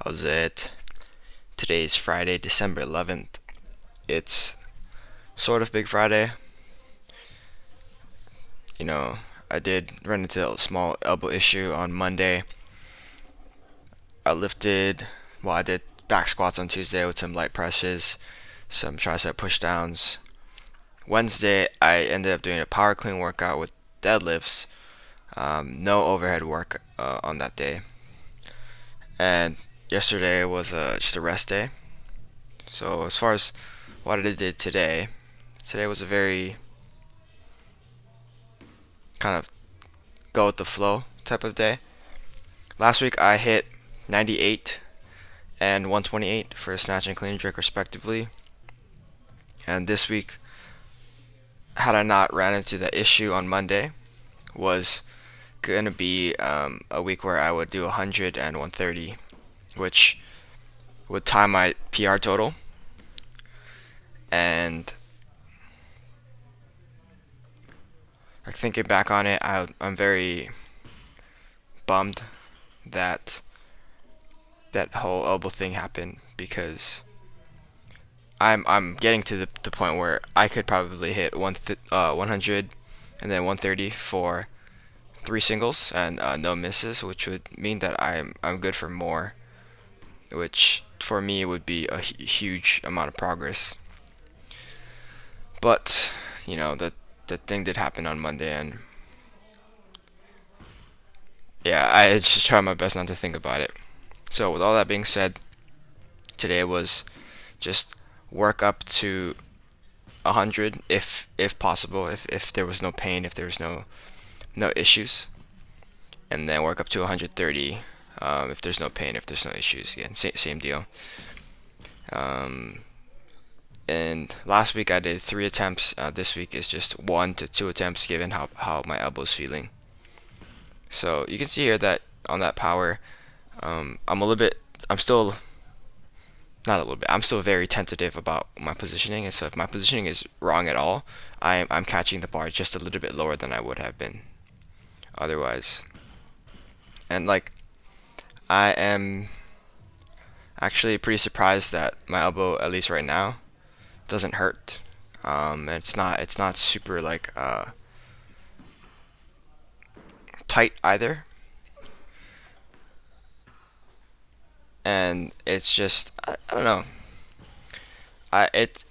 How's it? Today's Friday, December 11th. It's sort of Big Friday. You know, I did run into a small elbow issue on Monday. I did back squats on Tuesday with some light presses, some tricep pushdowns. Wednesday, I ended up doing a power clean workout with deadlifts. No overhead work on that day. And yesterday was just a rest day. So as far as what I did today was a very kind of go with the flow type of day. Last week I hit 98 and 128 for snatch and clean and jerk respectively. And this week, had I not ran into the issue on Monday, was going to be a week where I would do 100 and 130, which would tie my PR total. And like thinking back on it, I'm very bummed that that whole elbow thing happened because I'm getting to the point where I could probably hit 100 and then 130 for three singles and no misses, which would mean that I'm good for more, which for me would be a huge amount of progress. But the thing did happen on Monday, and yeah, I just try my best not to think about it. So with all that being said, today was just work up to 100 if possible, if there was no pain, if there was no issues, and then work up to 130 if there's no pain, if there's no issues. Again, same deal. Um, and last week I did 3 attempts. This week is just 1 to 2 attempts, given how my elbow's feeling. So you can see here that on that power, I'm still not a little bit. I'm still very tentative about my positioning, and so if my positioning is wrong at all, I'm catching the bar just a little bit lower than I would have been otherwise. And like I am actually pretty surprised that my elbow, at least right now, doesn't hurt. It's not super like tight either, and it's just I don't know. I it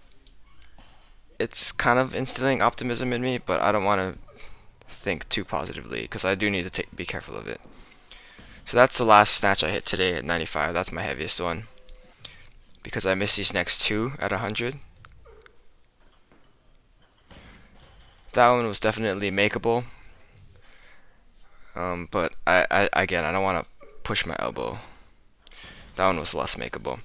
it's kind of instilling optimism in me, but I don't want to think too positively because I do need to be careful of it. So that's the last snatch I hit today at 95. That's my heaviest one because I missed these next two at 100. That one was definitely makeable, but I don't want to push my elbow. That one was less makeable.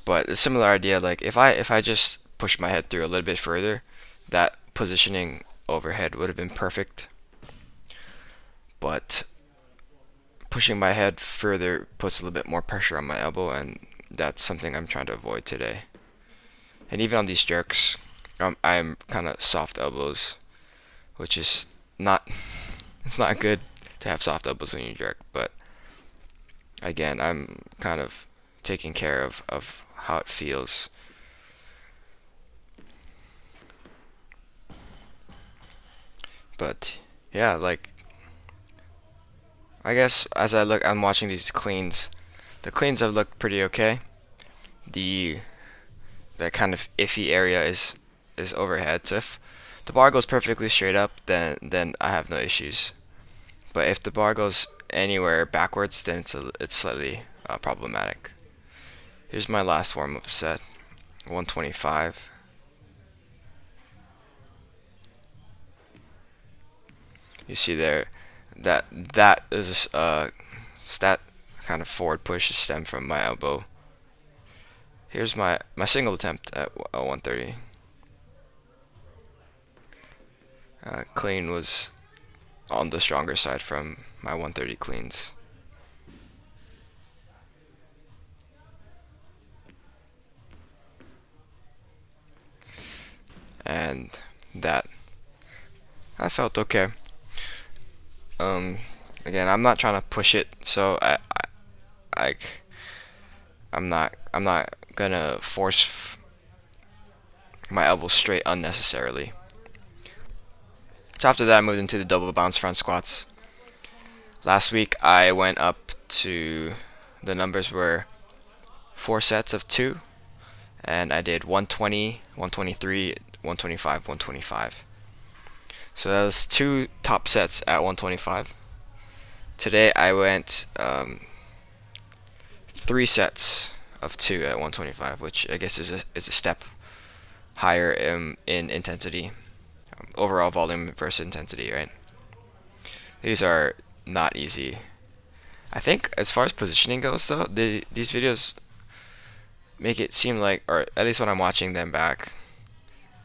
But a similar idea, like if I just push my head through a little bit further, that positioning overhead would have been perfect. But pushing my head further puts a little bit more pressure on my elbow, and that's something I'm trying to avoid today. And even on these jerks, I'm kind of soft elbows, which is not it's not good to have soft elbows when you jerk. But again, I'm kind of taking care of how it feels. But yeah, like I guess as I'm watching these cleans. The cleans have looked pretty okay. The that kind of iffy area is overhead. So if the bar goes perfectly straight up, then I have no issues. But if the bar goes anywhere backwards, then it's slightly problematic. Here's my last warm up set, 125. You see there that is that kind of forward push stem from my elbow. Here's my single attempt at 130. Clean was on the stronger side from my 130 cleans. And that I felt okay. Um, Again, I'm not trying to push it, so I I'm not gonna force my elbows straight unnecessarily. So after that, I moved into the double bounce front squats. Last week I went up to, the numbers were 4 sets of 2, and I did 120, 123, 125, 125. So that was 2 top sets at 125. Today I went 3 sets of 2 at 125, which I guess is a step higher in intensity, overall volume versus intensity, right? These are not easy. I think as far as positioning goes, though, these videos make it seem like, or at least when I'm watching them back,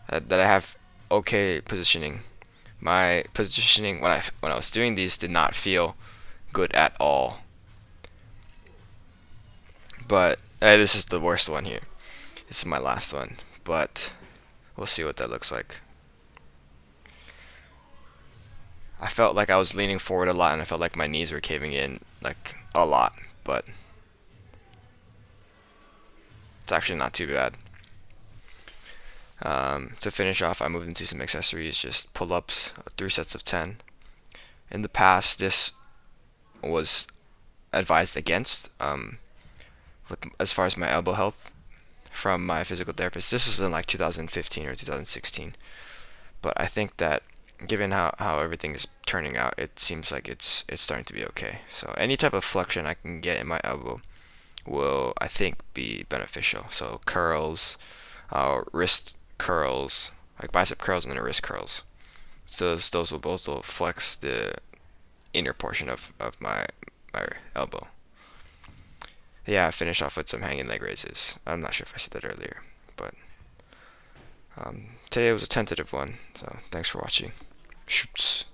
that I have okay positioning. My positioning when I was doing these did not feel good at all. But this is the worst one here. This is my last one, but we'll see what that looks like. I felt like I was leaning forward a lot, and I felt like my knees were caving in like a lot, but it's actually not too bad. To finish off, I moved into some accessories, just pull-ups, 3 sets of 10. In the past, this was advised against, as far as my elbow health from my physical therapist. This was in like 2015 or 2016. But I think that given how everything is turning out, it seems like it's starting to be okay. So any type of flexion I can get in my elbow will, I think, be beneficial. So curls, wrist curls, like bicep curls and then wrist curls. So those will both will flex the inner portion of my elbow. Yeah, I finished off with some hanging leg raises. I'm not sure if I said that earlier, but today was a tentative one. So thanks for watching. Shoots.